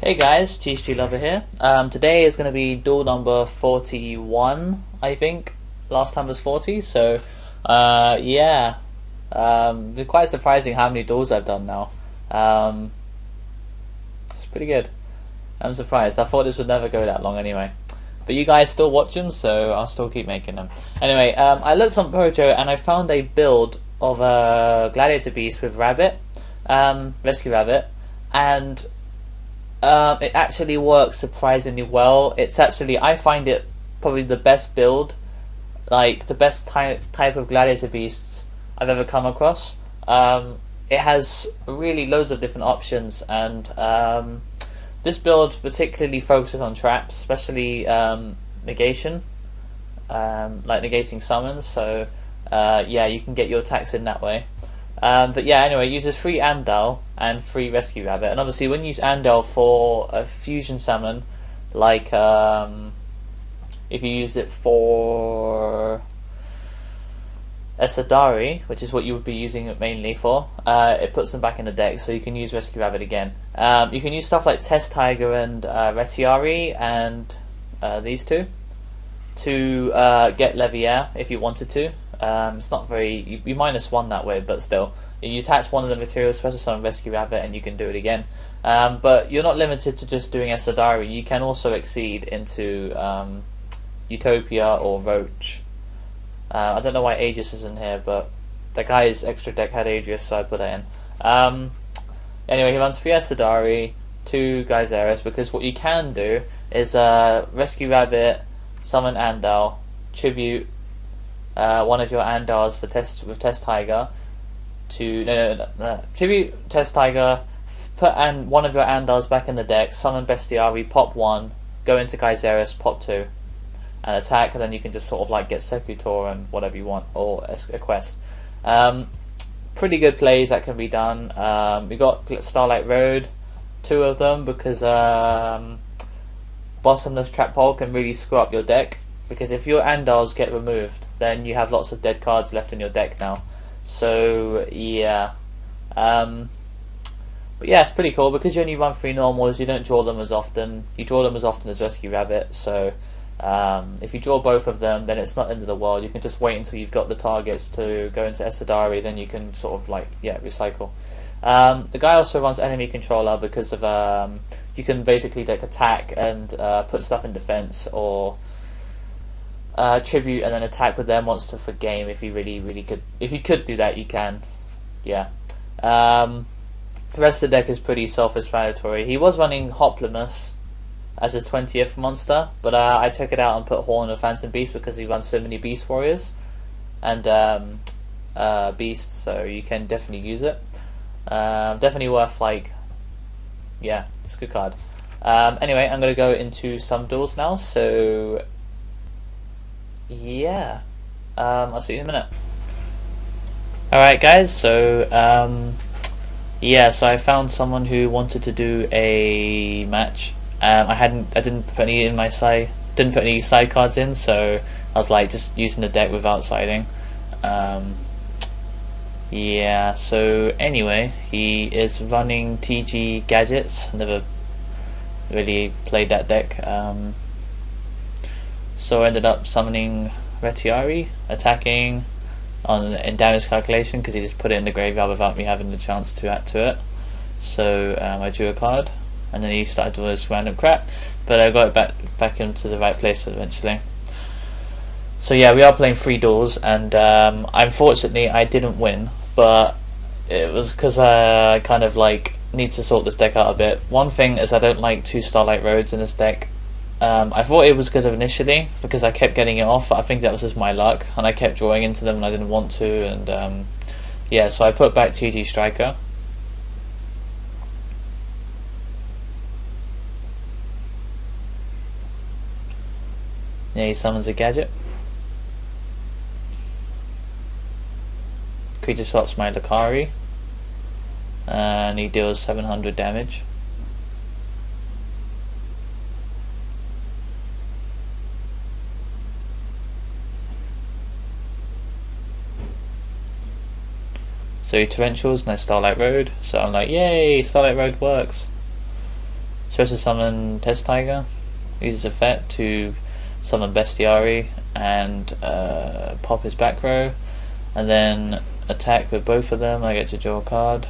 Hey guys, Thetcglover here. Today is going to be duel number 41, I think. Last time was 40, so yeah. It's quite surprising how many duels I've done now. It's pretty good. I'm surprised. I thought this would never go that long anyway. But you guys still watch them, so I'll still keep making them. Anyway, I looked on Pojo and I found a build of a Gladiator Beast with Rabbit, Rescue Rabbit, and it actually works surprisingly well. It's actually, I find it probably the best build, like the best type of Gladiator Beasts I've ever come across. It has really loads of different options, and this build particularly focuses on traps, especially negation, like negating summons. So yeah, you can get your attacks in that way. But yeah, anyway, it uses 3 Andal and 3 Rescue Rabbit, and obviously when you use Andal for a fusion summon, like if you use it for Esadari, which is what you would be using it mainly for, it puts them back in the deck, so you can use Rescue Rabbit again. You can use stuff like Thetcglover and Retiari and these two to get Levier if you wanted to. It's not very, you -1 that way, but still, you attach one of the materials, special summon Rescue Rabbit, and you can do it again. But you're not limited to just doing Esadari. You can also exceed into Utopia or Roach. I don't know why Aegis is in here, but the guy's extra deck had Aegis, so I put it in. Anyway, he runs 3 Esadari, 2 Geyseris, because what you can do is Rescue Rabbit, summon Andal, tribute one of your Andals for with Thetcglover to tribute Thetcglover, put one of your Andals back in the deck, summon Bestiari, pop 1, go into Geyseris, pop 2, and attack, and then you can just sort of like get Secutor and whatever you want, or a quest. Pretty good plays that can be done. We got Starlight Road, 2 of them, because Bottomless Trap Hole can really screw up your deck. Because if your Andals get removed, then you have lots of dead cards left in your deck now. So yeah, but yeah, it's pretty cool because you only run 3 normals. You don't draw them as often. You draw them as often as Rescue Rabbit. So if you draw both of them, then it's not the end of the world. You can just wait until you've got the targets to go into Esadari. Then you can sort of like recycle. The guy also runs enemy controller because of you can basically like attack and put stuff in defense, or tribute and then attack with their monster for game. If you really could, if you could do that, you can. Yeah. The rest of the deck is pretty self-explanatory. He was running Hoplimus as his 20th monster, but I took it out and put Horn of Phantom Beast because he runs so many Beast Warriors and Beasts, so you can definitely use it. Definitely worth, like, yeah, it's a good card. Anyway, I'm going to go into some duels now, so yeah, I'll see you in a minute. Alright guys, so yeah, so I found someone who wanted to do a match. I didn't put any in my didn't put any side cards in, so I was like just using the deck without siding. Yeah, so anyway, he is running TG Gadgets. Never really played that deck. So I ended up summoning Retiari, attacking in damage calculation because he just put it in the graveyard without me having the chance to add to it. So I drew a card, and then he started doing this random crap, but I got it back into the right place eventually. So yeah, we are playing 3 duels, and unfortunately I didn't win, but it was because I kind of like need to sort this deck out a bit. One thing is I don't like 2 Starlight Roads in this deck. I thought it was good initially because I kept getting it off, but I think that was just my luck, and I kept drawing into them and I didn't want to, and yeah, so I put back TG Striker. Yeah, he summons a gadget. Creature swaps my Lakari, and he deals 700 damage. So he torrentials and I Starlight Road, so I'm like, yay, Starlight Road works. special summon Thetcglover, uses effect to summon Bestiary and pop his back row, and then attack with both of them. I get to draw a card.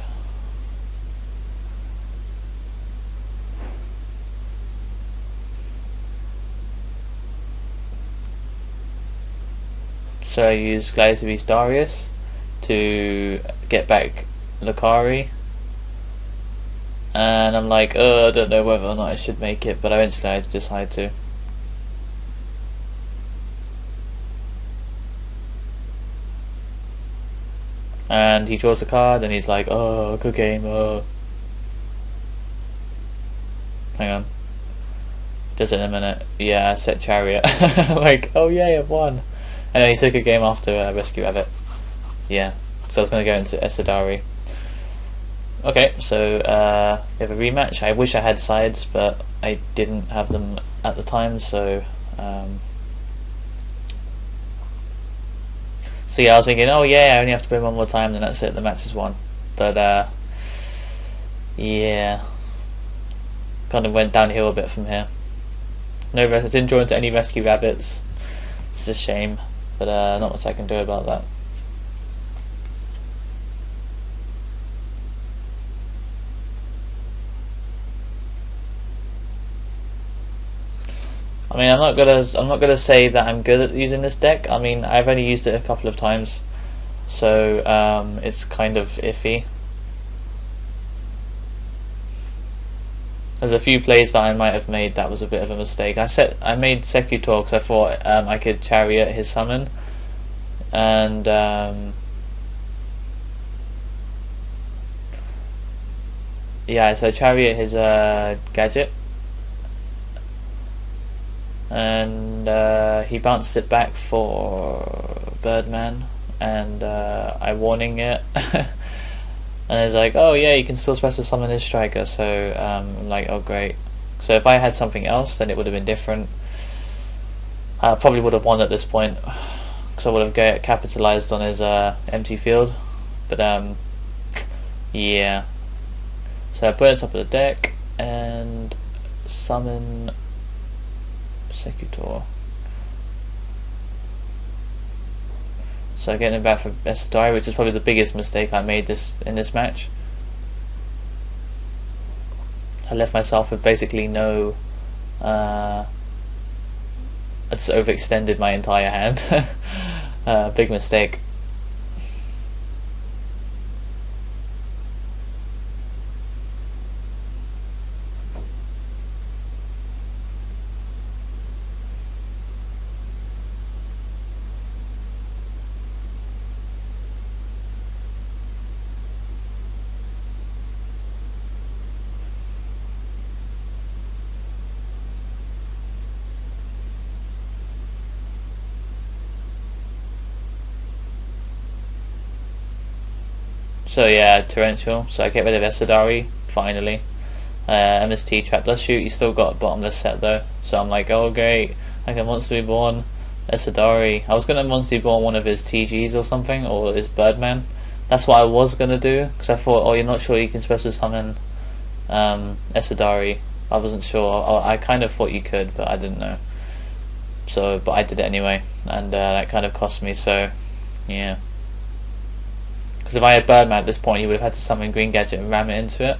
So I use Gladiator Beast Darius to get back Lucari, and I'm like, oh, I don't know whether or not I should make it, but eventually I decide to. And he draws a card, and he's like, oh, good game, oh. Hang on. Does it in a minute. Yeah, set Chariot. Like, oh yay, I've won. And then he took a game after Rescue Rabbit. Yeah, so I was going to go into Esadari. Okay, so we have a rematch. I wish I had sides, but I didn't have them at the time, so so yeah, I was thinking, oh yeah, I only have to play one more time, then that's it, the match is won. But yeah, kind of went downhill a bit from here. I didn't draw into any Rescue Rabbits. It's a shame, but not much I can do about that. I mean, I'm not gonna say that I'm good at using this deck. I mean, I've only used it a couple of times, so it's kind of iffy. There's a few plays that I might have made that was a bit of a mistake. I made Secutor because I thought I could Chariot his summon, and yeah, so Chariot his gadget, and he bounced it back for Birdman, and I warning it. And it's like, oh yeah, you can still special summon this striker, so I'm like, oh great. So if I had something else, then it would have been different. I probably would have won at this point, because I would have capitalized on his empty field. But yeah. So I put it on top of the deck and summon Secutor. So getting him back from Esadari, which is probably the biggest mistake I made in this match. I left myself with basically no. I just overextended my entire hand. Big mistake. So yeah, Torrential. So I get rid of Esadari, finally. MST Trap does shoot, he's still got a bottomless set though. So I'm like, oh great, I can Monster Reborn Esadari. I was going to Monster Reborn one of his TGs or something, or his Birdman. That's what I was going to do, because I thought, oh, you're not sure you can special summon Esadari. I wasn't sure. I kind of thought you could, but I didn't know. So, but I did it anyway, and that kind of cost me, so yeah. Because if I had Birdman at this point, he would have had to summon Green Gadget and ram it into it,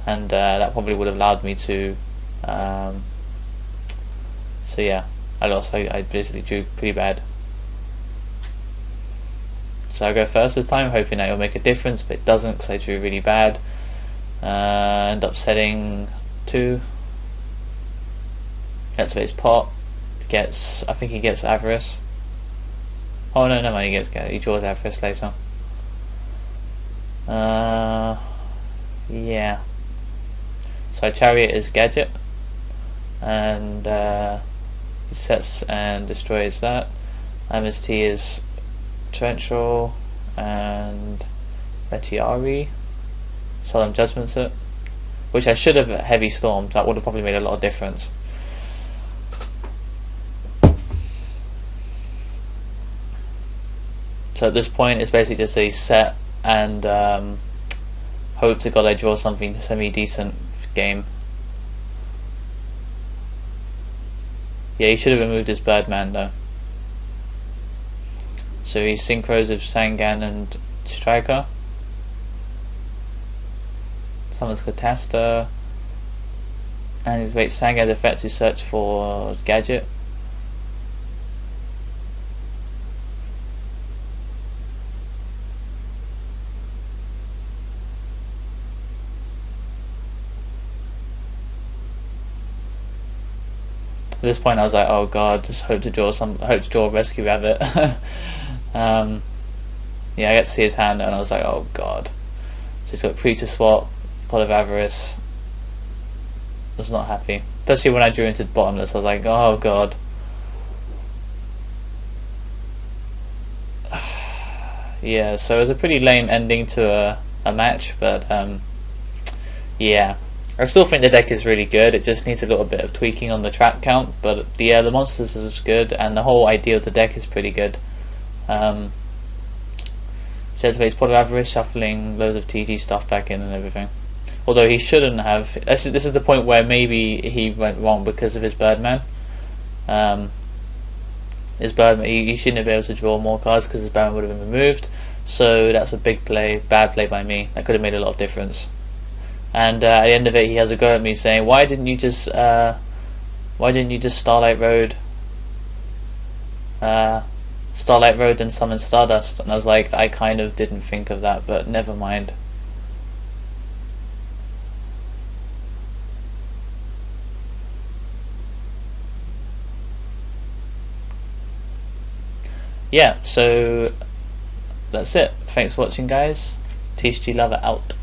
and that probably would have allowed me to. So yeah, I lost. I basically drew pretty bad. So I go first this time, hoping that it'll make a difference, but it doesn't because I drew really bad. End up setting 2. Activates Pot. I think he gets Avarice. Oh no, never mind. He draws Avarice later. Yeah. So Chariot is Gadget, and he sets and destroys that. MST is Torrential and Betiari. Solemn Judgment's it, which I should have Heavy Stormed. That would have probably made a lot of difference. So at this point, it's basically just a set and hope to God I draw something semi-decent game. Yeah, he should have removed his Birdman though. So he synchros with Sangan and Striker. Summons Catasta. And he's waits Sangan's effect to search for Gadget. At this point I was like, oh god, just hope to draw a Rescue Rabbit. Yeah, I got to see his hand and I was like, oh god. So he's got Creature Swap, Pot of Avarice. I was not happy. Especially when I drew into Bottomless, I was like, oh god. Yeah, so it was a pretty lame ending to a match, but yeah. I still think the deck is really good. It just needs a little bit of tweaking on the trap count, but yeah, the monsters is good, and the whole idea of the deck is pretty good. Shed's Pot of Avarice, shuffling loads of TG stuff back in and everything. Although he shouldn't have. This is the point where maybe he went wrong because of his Birdman. His Birdman, he shouldn't have been able to draw more cards because his Birdman would have been removed. So that's a big play, bad play by me. That could have made a lot of difference. And at the end of it, he has a go at me saying, "Why didn't you just Starlight Road and summon Stardust?" And I was like, I kind of didn't think of that, but never mind. Yeah, so that's it. Thanks for watching, guys. Thetcglover out.